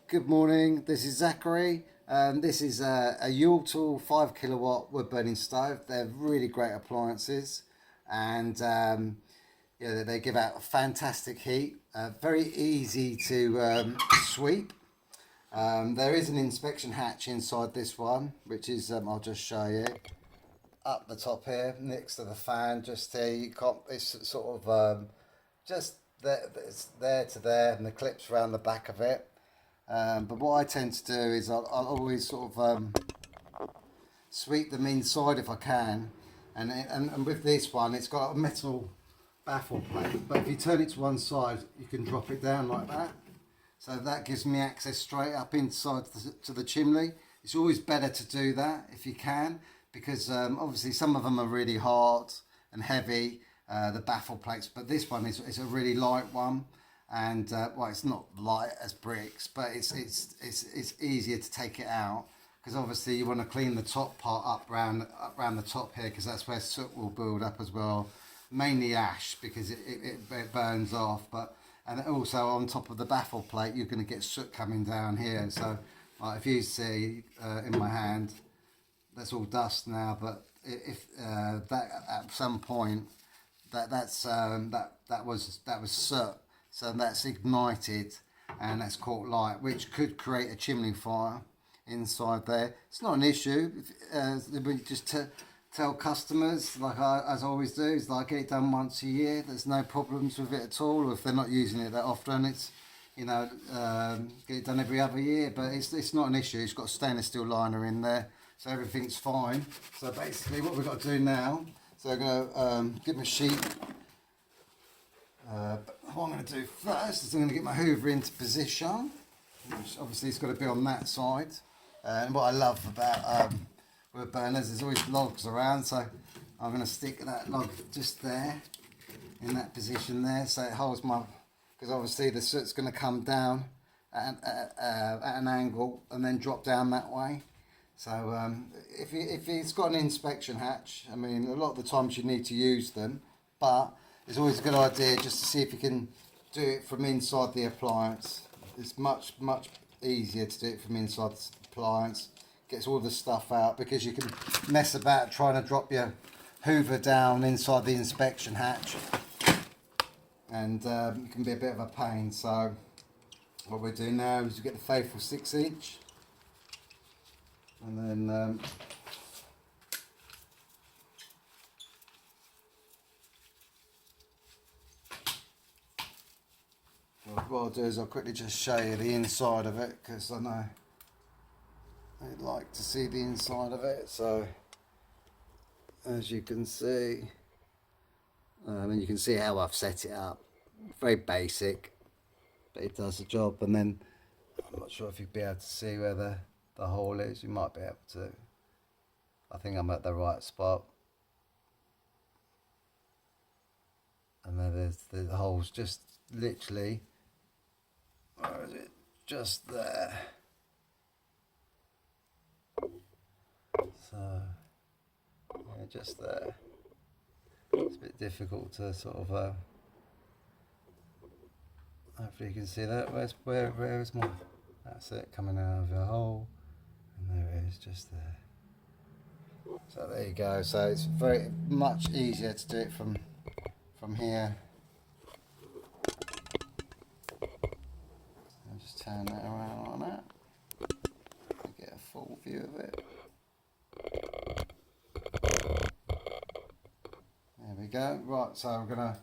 Good morning, this is Zachary. This is a Jutol 5 kilowatt wood burning stove. They're really great appliances, and yeah, they give out fantastic heat. Very easy to sweep. There is an inspection hatch inside this one, which is, I'll just show you. Up the top here, next to the fan, just here, you can't, it's sort of just there, it's there to there, and the clips around the back of it. But what I tend to do is I'll always sort of sweep them inside if I can, and with this one it's got a metal baffle plate, but if you turn it to one side you can drop it down like that, so that gives me access straight up inside to the chimney. It's always better to do that if you can, because obviously some of them are really hard and heavy, the baffle plates, but this one is a really light one. And well, it's not light as bricks, but it's easier to take it out, because obviously you want to clean the top part up round the top here, because that's where soot will build up as well, mainly ash, because it burns off. But and also on top of the baffle plate you're going to get soot coming down here. So if you see in my hand, that's all dust now, but if that at some point that was soot. So that's ignited and that's caught light, which could create a chimney fire inside there. It's not an issue. We just tell customers, like as I always do, is like get it done once a year. There's no problems with it at all. Or if they're not using it that often, it's, you know, get it done every other year. But it's not an issue. It's got a stainless steel liner in there, so everything's fine. So basically, what we've got to do now, so I'm going to get my sheet. But what I'm going to do first is I'm going to get my hoover into position, which obviously it's got to be on that side. And what I love about wood burners, there's always logs around, so I'm going to stick that log just there, in that position there, so it holds my, because obviously the soot's going to come down at an angle and then drop down that way. So if it's got an inspection hatch, I mean, a lot of the times you need to use them, but it's always a good idea just to see if you can do it from inside the appliance. It's much easier to do it from inside the appliance. Gets all the stuff out, because you can mess about trying to drop your hoover down inside the inspection hatch, and it can be a bit of a pain. So what we do now is we get the faithful 6-inch, and then what I'll do is I'll quickly just show you the inside of it, because I know I'd like to see the inside of it. So as you can see, and you can see how I've set it up. Very basic, but it does the job. And then I'm not sure if you'll be able to see where the hole is. You might be able to. I think I'm at the right spot. And then there's the hole's just literally, where is it? Just there. So yeah, just there. It's a bit difficult to sort of hopefully you can see that. Where is my, that's it, coming out of the hole, and there it is, just there. So there you go. So it's very much easier to do it from here. I'll just turn that around on that, get a full view of it. There we go. Right, so we're going to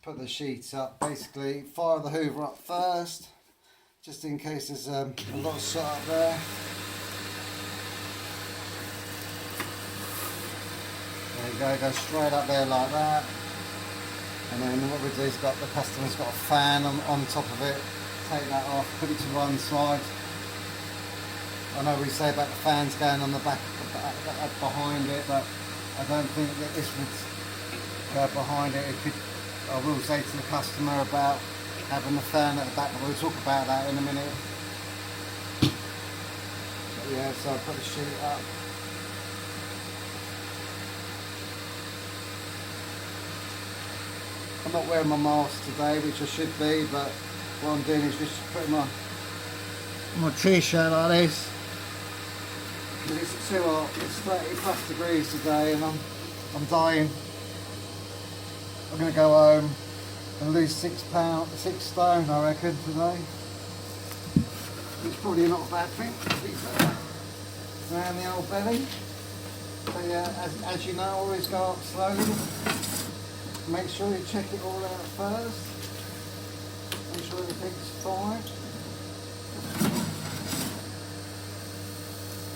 put the sheets up. Basically, fire the hoover up first, just in case there's a lot of soot up there. There you go, go straight up there like that. And then what we do is the customer's got a fan on top of it. Take that off, put it to one side. I know we say about the fans going on the back behind it, but I don't think that this would go behind it. It could. I will say to the customer about having the fan at the back, but we'll talk about that in a minute. But yeah, so I put the sheet up. I'm not wearing my mask today, which I should be, but what I'm doing is just putting my my t-shirt like this. It's too hot. It's 30 plus degrees today, and I'm dying. I'm gonna go home and lose 6 stone, I reckon, today. It's probably not a bad thing, to be fair. Around the old belly. So yeah, as you know, always go up slowly. Make sure you check it all out first. Make sure everything's fine.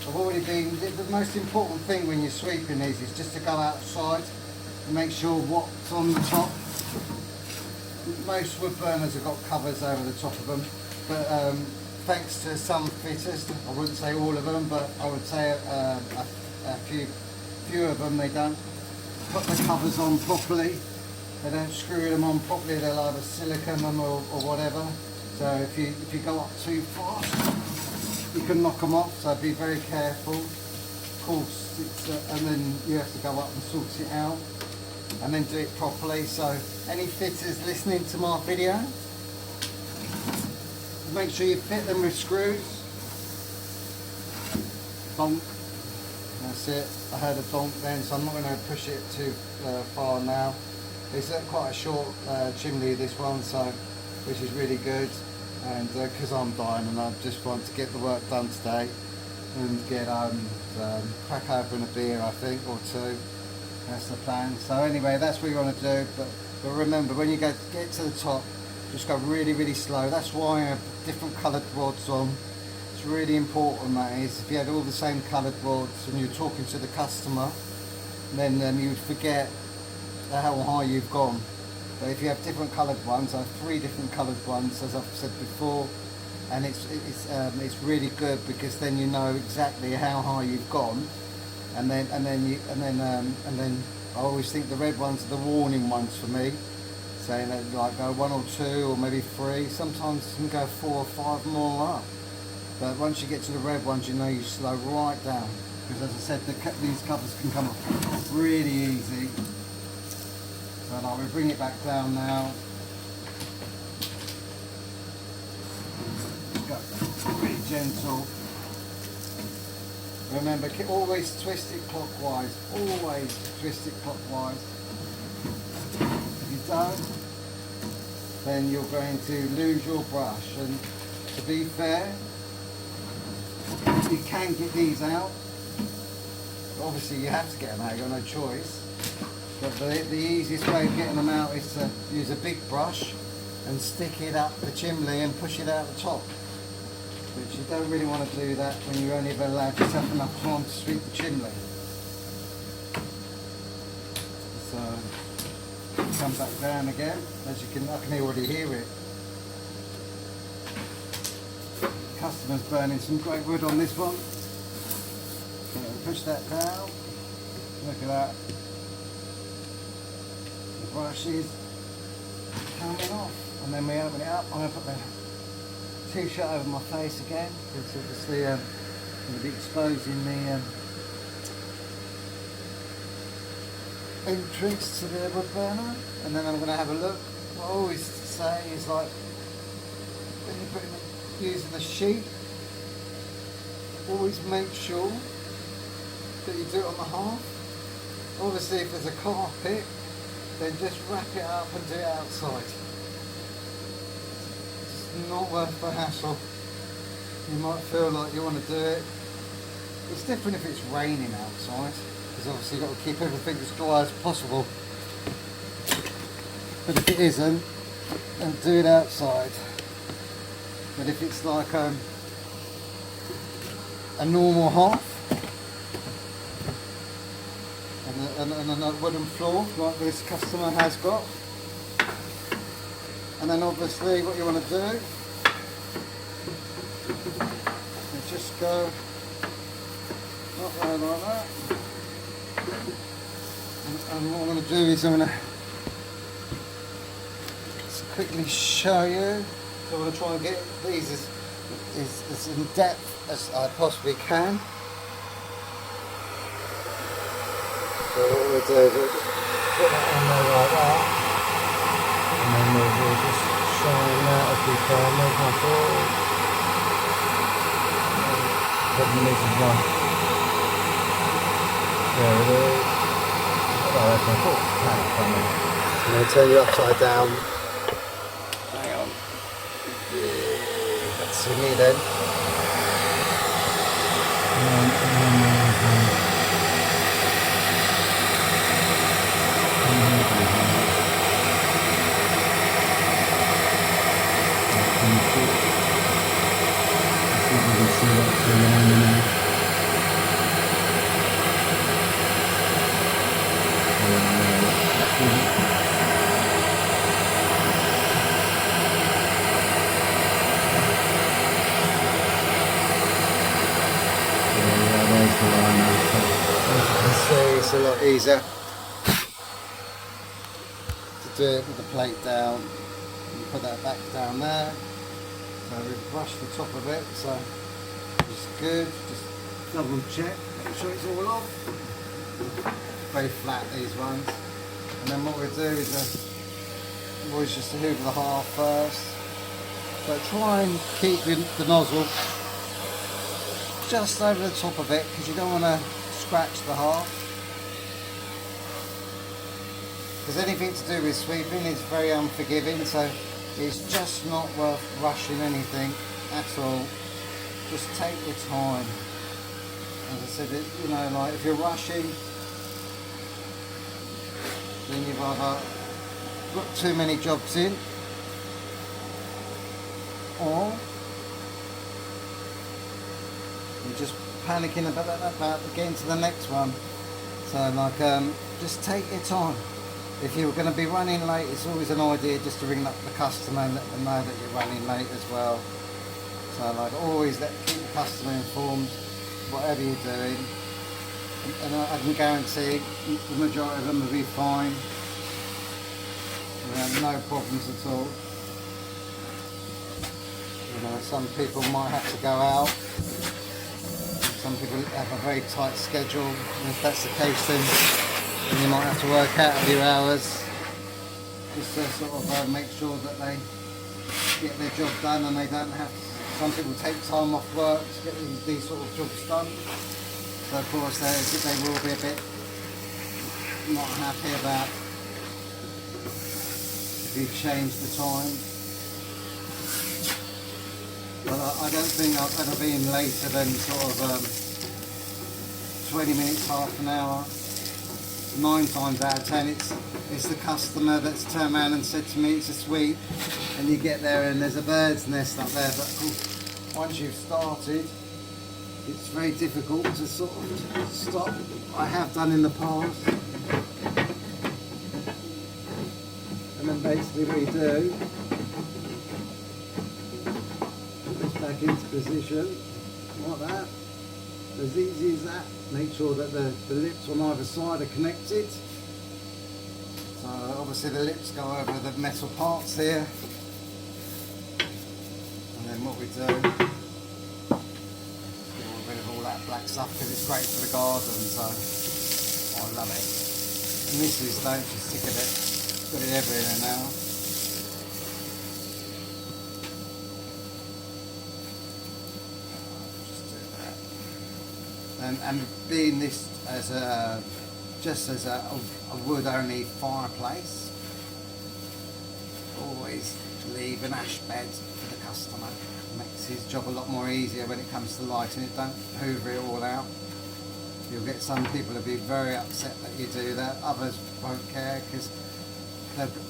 I've already been, the most important thing when you're sweeping these is just to go outside and make sure what's on the top. Most wood burners have got covers over the top of them, but thanks to some fitters, I wouldn't say all of them, but I would say a few of them, they don't put the covers on properly. They don't screw them on properly. They'll either silicone them or whatever. So if you go up too fast, you can knock them off. So be very careful. Of course, and then you have to go up and sort it out, and then do it properly. So any fitters listening to my video, make sure you fit them with screws. Bonk. That's it. I heard a donk then, so I'm not going to push it too far now. It's quite a short chimney, this one, so which is really good. And because I'm dying and I just want to get the work done today and get crack open a beer, I think, or two. That's the plan. So anyway, that's what you want to do. But remember, when you get to the top, just go really, really slow. That's why I have different coloured rods on. It's really important, that is. If you had all the same coloured rods and you're talking to the customer, then you would forget how high you've gone. But if you have different coloured ones, I have 3 different coloured ones, as I've said before, and it's really good because then you know exactly how high you've gone, and then I always think the red ones are the warning ones for me, saying that like go 1 or 2 or maybe 3. Sometimes you can go 4 or 5 more up. But once you get to the red ones, you know you slow right down, because as I said, these covers can come off really easy. So now we bring it back down now. Go really gentle. Remember, always twist it clockwise. Always twist it clockwise. If you don't, then you're going to lose your brush. And to be fair, you can get these out. Obviously, you have to get them out. You've got no choice. But the easiest way of getting them out is to use a big brush and stick it up the chimney and push it out the top. But you don't really want to do that when you only ever allowed yourself enough time to sweep the chimney. So come back down again. As you can, I can already hear it. Customer's burning some great wood on this one. So push that down. Look at that. Brush is coming off, and then we open it up. I'm going to put the t-shirt over my face again, because obviously I'm going to be exposing the entrance to the wood burner, and then I'm going to have a look. What I always say is, like, when you're using the sheet, always make sure that you do it on the half. Obviously if there's a carpet, then just wrap it up and do it outside. It's not worth the hassle. You might feel like you want to do it. It's different if it's raining outside, because obviously you've got to keep everything as dry as possible. But if it isn't, then do it outside. But if it's like a normal half, and a wooden floor like this customer has got, and then obviously what you want to do is just go up there like that, and what I'm going to do is I'm going to quickly show you. So I'm going to try and get these as in depth as I possibly can. So what we'll do is we'll just put that on there like that, and then we'll just shine out as we can, move my forward. problem is as well. There it is. Oh, that's my fault. I'm going to turn you upside down. Hang on. Let's see me then. It's a lot easier to do it with the plate down. You put that back down there. So we brush the top of it, so it's good. Just double check, make sure it's all off. Very flat, these ones. And then what we do is always just hoover the half first. But try and keep the nozzle just over the top of it, because you don't want to scratch the half. Because anything to do with sweeping is very unforgiving, so it's just not worth rushing anything at all. Just take your time. As I said, you know, like if you're rushing, then you've either got too many jobs in, or you're just panicking about getting to the next one. So like, just take your time. If you're going to be running late, it's always an idea just to ring up the customer and let them know that you're running late as well. So like, always keep the customer informed, whatever you're doing. And I can guarantee the majority of them will be fine. You know, no problems at all. You know, some people might have to go out. Some people have a very tight schedule, and if that's the case, then you might have to work out of your hours just to sort of make sure that they get their job done, and they don't have to. Some people take time off work to get these sort of jobs done. So of course they will be a bit not happy about if you change the time. But I don't think I've ever been later than sort of 20 minutes, half an hour. 9 times out of 10 it's the customer that's turned around and said to me it's a sweep, and you get there and there's a bird's nest up there. But once you've started, it's very difficult to sort of stop. I have done in the past. And then basically what you do, put this back into position, like that. As easy as that. Make sure that the lips on either side are connected. So obviously the lips go over the metal parts here. And then what we do, get rid of all that black stuff, because it's great for the garden, so I love it. And this is, don't just stick at it, got it everywhere now. And being this as just as a wood only fireplace, always leave an ash bed for the customer. It makes his job a lot more easier when it comes to lighting it. Don't hoover it all out. You'll get some people who'll be very upset that you do that. Others won't care, because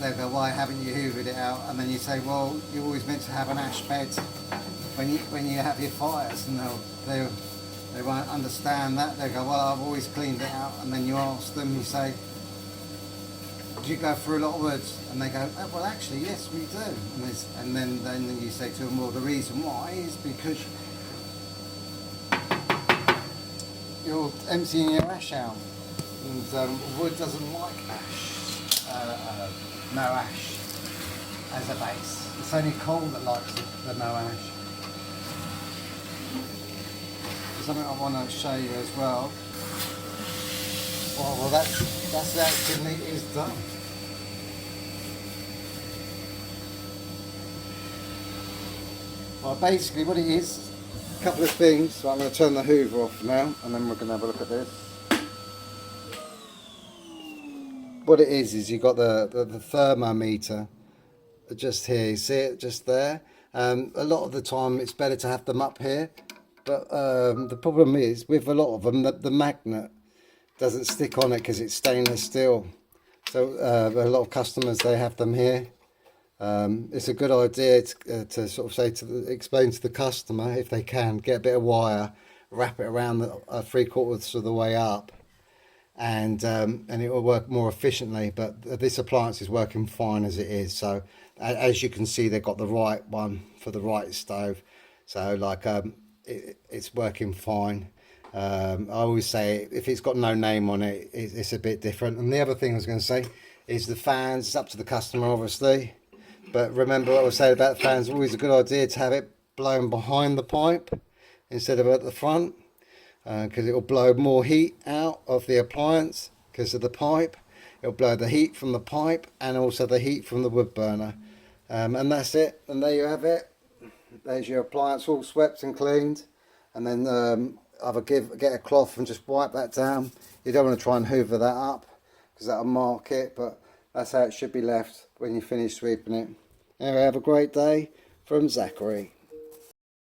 they'll go, why haven't you hoovered it out? And then you say, well, you're always meant to have an ash bed when you have your fires, and they won't understand that. They go, well, I've always cleaned it out. And then you ask them, you say, do you go through a lot of woods? And they go, oh, well, actually, yes, we do. And then you say to them, well, the reason why is because you're emptying your ash out. And wood doesn't like ash, no ash as a base. It's only coal that likes the no ash. Something I want to show you as well. Well, that's actually is done. Well, basically what it is couple of things. So I'm going to turn the hoover off now, and then we're going to have a look at this. What it is you've got the thermometer just here. You see it just there? A lot of the time it's better to have them up here, but the problem is with a lot of them that the magnet doesn't stick on it because it's stainless steel. So a lot of customers, they have them here. It's a good idea to sort of say explain to the customer, if they can, get a bit of wire, wrap it around 3/4 of the way up, and it will work more efficiently. But this appliance is working fine as it is. So as you can see, they've got the right one for the right stove. So like it's working fine. I always say if it's got no name on it, it's a bit different. And the other thing I was going to say is the fans. It's up to the customer, obviously. But remember what I was saying about fans, always a good idea to have it blown behind the pipe instead of at the front, because it will blow more heat out of the appliance because of the pipe. It will blow the heat from the pipe and also the heat from the wood burner. And that's it. And there you have it. There's your appliance all swept and cleaned. And then either get a cloth and just wipe that down. You don't want to try and hoover that up because that'll mark it, but that's how it should be left when you finish sweeping it. Anyway, have a great day from Zachary.